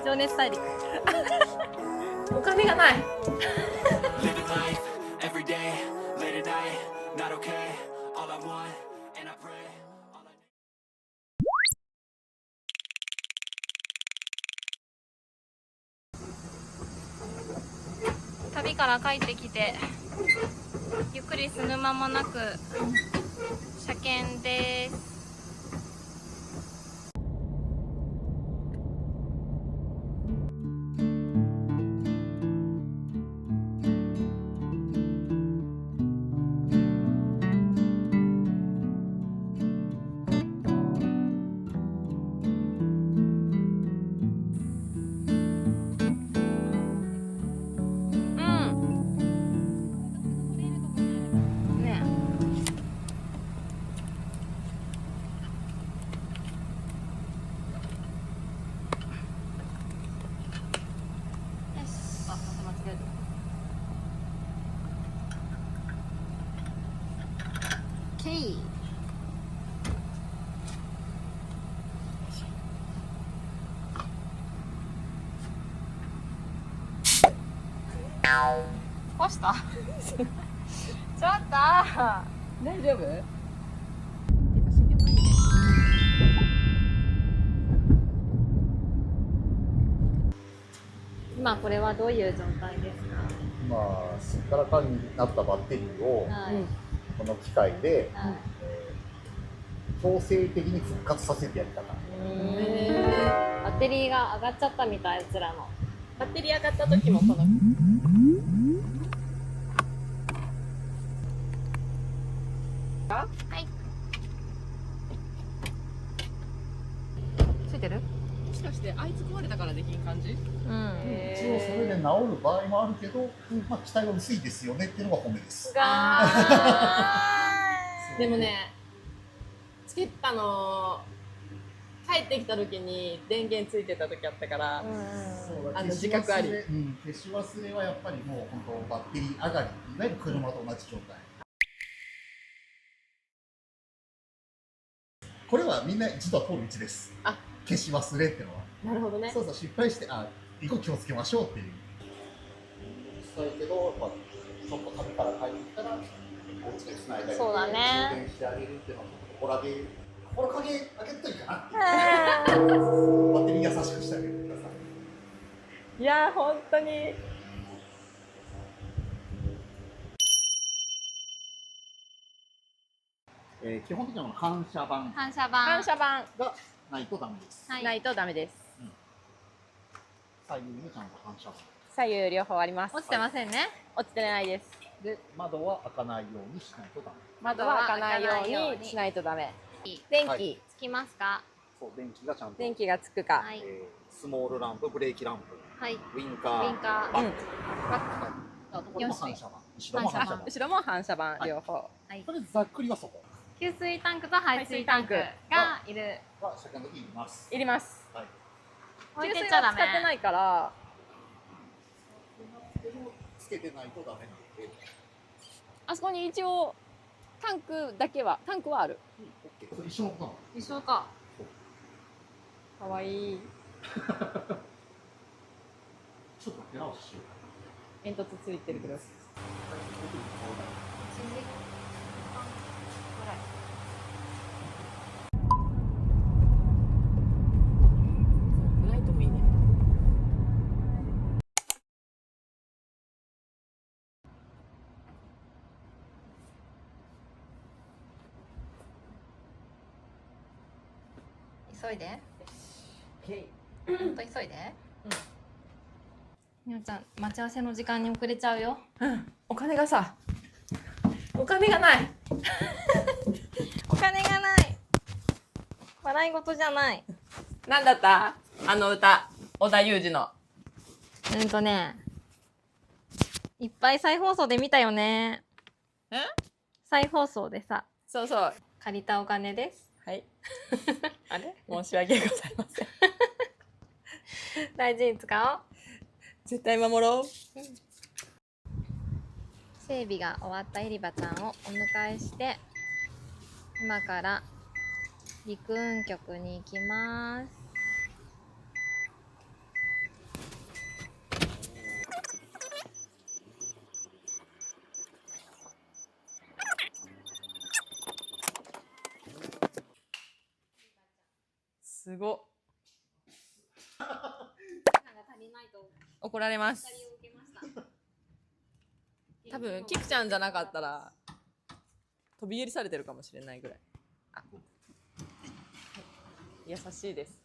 情熱大陸。お金がない。旅から帰ってきてゆっくりする間もなく車検です。干したちょっと大丈夫？今これはどういう状態ですか？今すっからかんになったバッテリーをこの機械で強制的に復活させてやりたかった。バッテリーが上がっちゃったみたい、うちらの。バッテリー上がった時もこの。はい。ついてる？もしかしてあいつ壊れたからできん感じ？一応それで治る場合もあるけど、まあ期待は薄いですよねっていうのが褒めです。でもね、つけたの帰ってきた時に電源ついてた時あったから、自覚あり。消し忘れはやっぱりもう本当バッテリー上がり、いわゆる車と同じ状態。これはみんな一度は通る道です。消し忘れっていうのは。なるほどね。そうそう、失敗して以後気をつけましょうっていう。したいけど、ちょっと旅から帰ってきたらお家でつないだり充電してあげるっていうのは心掛けあげるといいかなっていう。バッテリー優しくしてあげてください。いや本当に。基本的には反射板がないとダメです。ないとダメです。左右にちゃんと反射板。左右両方あります。落ちてませんね。落ちてないです。で、窓は開かないようにしないとダメ。窓は開かないようにしないとダメ。電気つきますか？そう、電気がちゃんと。電気がつくか。スモールランプ、ブレーキランプ、ウインカー、バック。あとこれも反射板。後ろも反射板。後ろも反射板両方。とりあえずざっくりはそこ。給水タンクと排水タンクがいる。車検の時いります。いります。置いてっちゃダメ。使ってないから。つけてないとダメなんで。あそこに一応タンクはある。一緒のことなの？一緒か。かわいい。ちょっと手直ししよう。煙突ついてるけど。ライトもいいね。急いで。ほんと急いで。みおちゃん、待ち合わせの時間に遅れちゃうよ。お金がさ、お金がない。お金がない。笑い事じゃない。なんだった？あの歌、織田裕二の。いっぱい再放送で見たよね。再放送でさ。そうそう。借りたお金です。はい。あれ？申し訳ございません。大事に使おう。絶対守ろう。整備が終わったエリバちゃんをお迎えして、今から陸運局に行きます。すご。が足りないと怒られます。叱りを受けました。多分キクちゃんじゃなかったら飛び蹴りされてるかもしれないぐらい。あ、優しいです。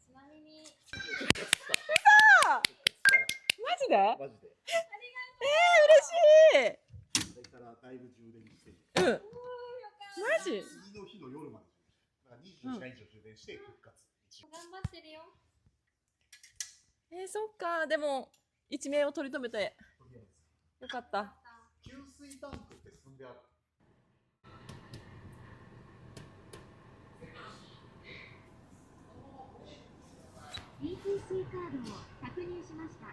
ちなみにマジで？マジで。嬉しい。それからだいぶ充電して。うん。マジ？次の日の夜まで。だから24時間以上充電して復活。頑張ってるよ。そっか。でも一命を取り留めてよかった。給水タンクって積んである。ETC カードを確認しました。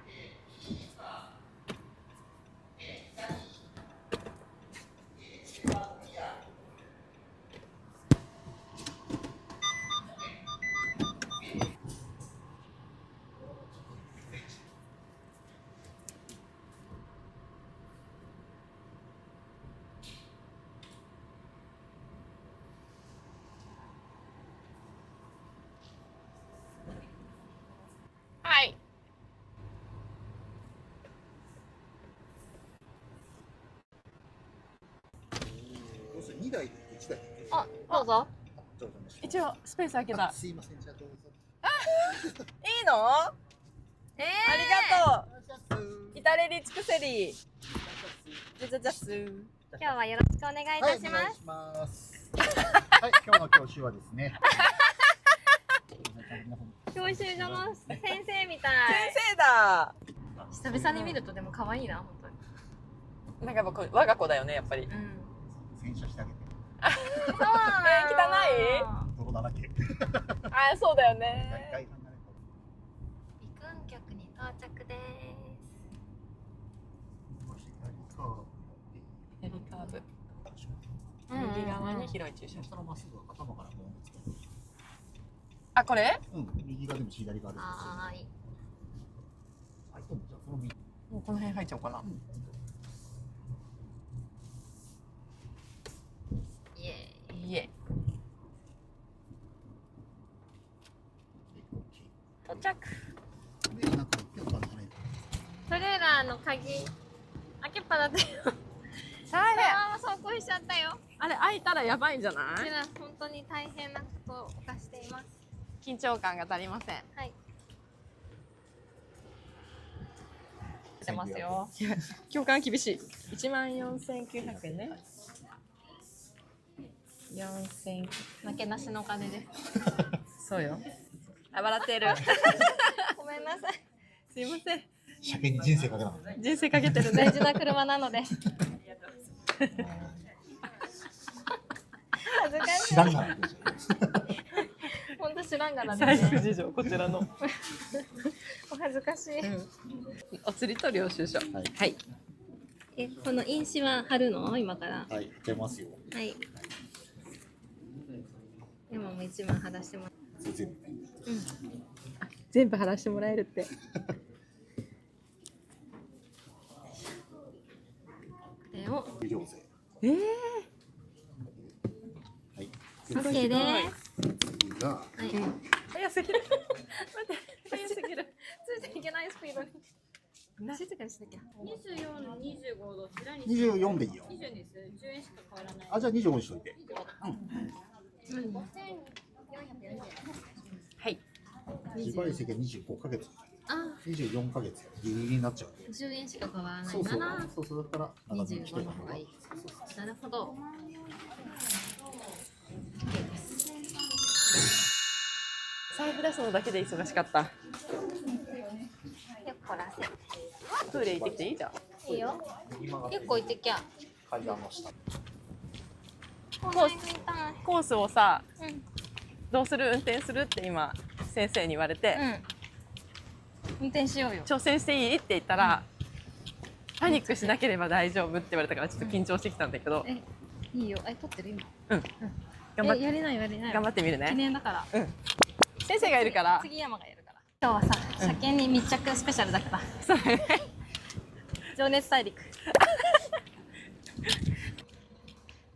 はい。どうせ2台で1台。あ、どうぞ。じゃあお邪魔します。一応スペース空けた。すいません、じゃあどうぞ。いいの？ありがとう。至れり尽くせり。じゃじゃじゃす。今日はよろしくお願いいたします。はい、お願いします。はい、今日の教師はですね。教習所の先生みたい。先生だ。久々に見るとでも可愛いな、本当に。なんかやっぱ我が子だよね、やっぱり。うん。洗車してあげて。そうなの。泥だらけ。あ、そうだよね。大体離れ離宮局に到着です。ヘリカーブ。うん右側に広い駐車場。そしたらまっすぐ頭からボンってつける。あ、これ？うん、右側でも左側でも。はーい。はい、じゃあその右。もうこの辺入っちゃおうかな。イエーイ。いえ。到着。で、なんか今日からね。トレーラーの鍵開けっぱだったよ。大変。走行しちゃったよ。あれ開いたらやばいんじゃなこちい？ら本当に大変なことを犯しています。緊張感が足りません。はい。出ますよ。共感厳しい。14,900円ね。4000。負けなしのお金です。そうよ。あ、笑ってる。ごめんなさい。すいません。車検に人生かけなの。人生かけてるね。大事な車なので。恥ずかしい。知らんがな。本当知らんがな財ですね。布事情こちらの。お恥ずかしい。お釣りと領収書。はいはい。この印紙は貼るの？今から。はい、出ますよ。はい。今も一枚貼らしてもら全部。全部払してもらえるって。これを。無料税。はい。オッケーです。次が。はい。早すぎる。待って、早すぎる。ついていけないスピードに。静かにしなきゃ。24、25度、ちらに24でいいよ。 20です。10円しか変わらない。あ、じゃあ25にしといて。はい。自賠責は25ヶ月。あ、 24ヶ月。ギリギリになっちゃう。 10円しか変わらなそそう。いうならそうだったら長めにしとい25た方がの方がいい。なるほど。財布出すのだけで忙しかった。よっこらトイレ行ってきていいじゃん。せ。いいよ。よっこ行ってきゃ。階段の下。こんなに食いたい。コースをさ、うん。どうする？運転するって今先生に言われて、運転しようよ。挑戦していいって言ったら、パニックしなければ大丈夫って言われたからちょっと緊張してきたんだけど、いいよ。撮ってる今。頑張っやれないやれない。頑張ってみる記ね。念だから。先生がいるから。次山がやるから。今日はさ、車検に密着スペシャルだった。そうね。情熱大陸。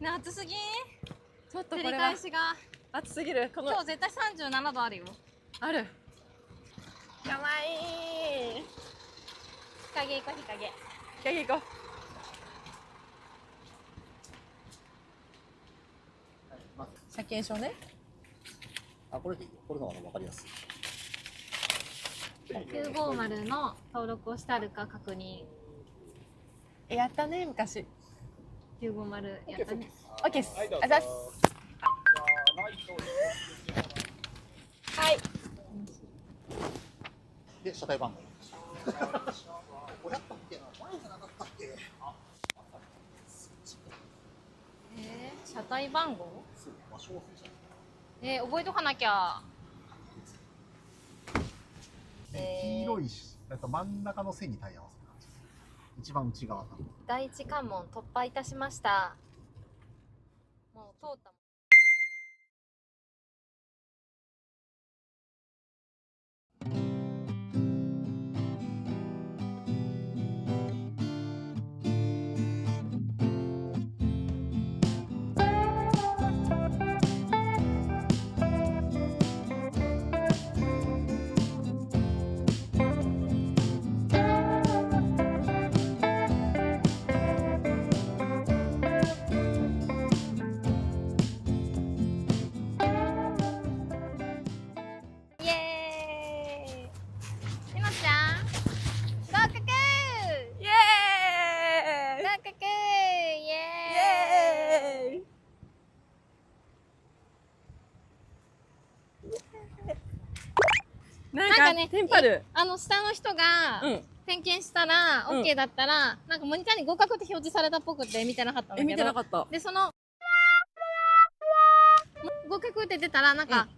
ね、暑すぎん。ちょっと照りこれは返しが。暑すぎる。この今日絶対37度あるよ。ある。かわいい。日陰行こう、日陰。日陰行こまずう。車検証ね。あ、これでいいよ。これの方が分かりやすい。950の登録をしてあるか確認。やったね、昔。950やったね。オッケーです。ありがとうございます。はい。で、車体番号。これやったっけな、前じゃなかったっけ。車体番号？そう、場所忘れちゃ覚えとかなきゃ。う。黄色いし、真ん中の線にタイヤ合わせる感じ。一番内側。第一関門突破いたしました。もう通ったもん。イエーイ。ひまちゃん、合格。イエーイ。合格。イエーイ。イエーイ。なんかね、テンパる。下の人がうん。点検したら、うん OK だったら、なんかモニターに合格って表示されたっぽくて見てなかったんだけど。見てなかった。で、その、合格って出たら、なんか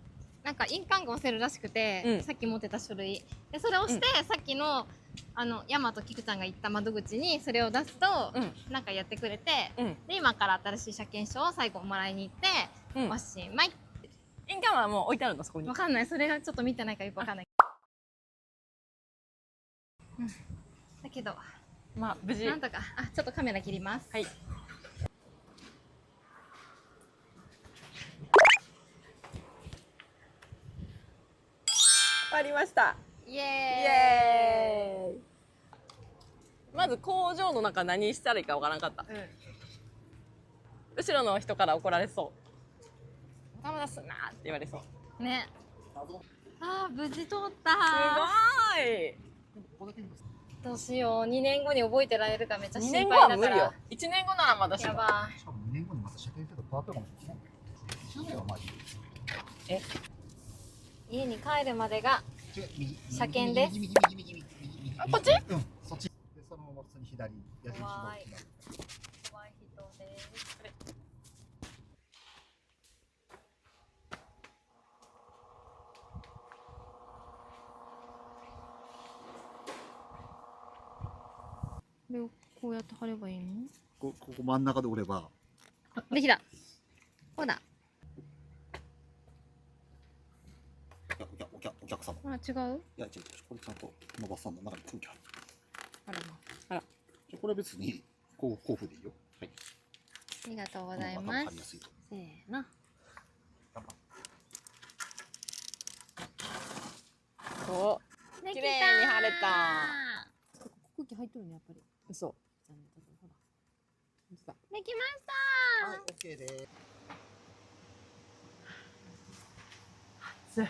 印鑑が押せるらしくて、うんさっき持ってた書類。で、それを押して、さっきの、ヤマとキクちゃんが言った窓口にそれを出すと、なんかやってくれて、うん。で、今から新しい車検証を最後もらいに行って、うん。おしまい。印鑑はもう置いてあるの、そこにわ。かんない。それがちょっと見てないからよくわかんない。だけど、まあ、無事。なんとか、ちょっとカメラ切ります。はい。終わりました。イエーイ。イエーイ。まず工場の中何したらいいかわからんかった。後ろの人から怒られそう。頭出すなーって言われそう。すね。無事通った。ごーい。どうしよう。2年後に覚えてられるかめっちゃ2心年後配だから。は無理よ。1年後ならまだしも。やばしかも2年後にまた車検制度変わったかもしれない。1年はまあいいよ。い。家に帰るまでが違う、右。車検です。右。あ、こっち？うん、そっち。で、そのまま普通に左。矢印の怖い左。怖い人です。これをこうやって貼ればいいの？ここ真ん中で折れば。できた。ほら。お客様。違う？いや、違う、これちゃんと伸ばさんの中に空気ある。あらま。あら。これは別に、こうでいいよ。はい。ありがとうございわますかりやすいと。せーの。お、できたー。綺麗に貼れた。空気入ってるね、やっぱり。嘘。ほら。できましたー。はい、OK です。熱い。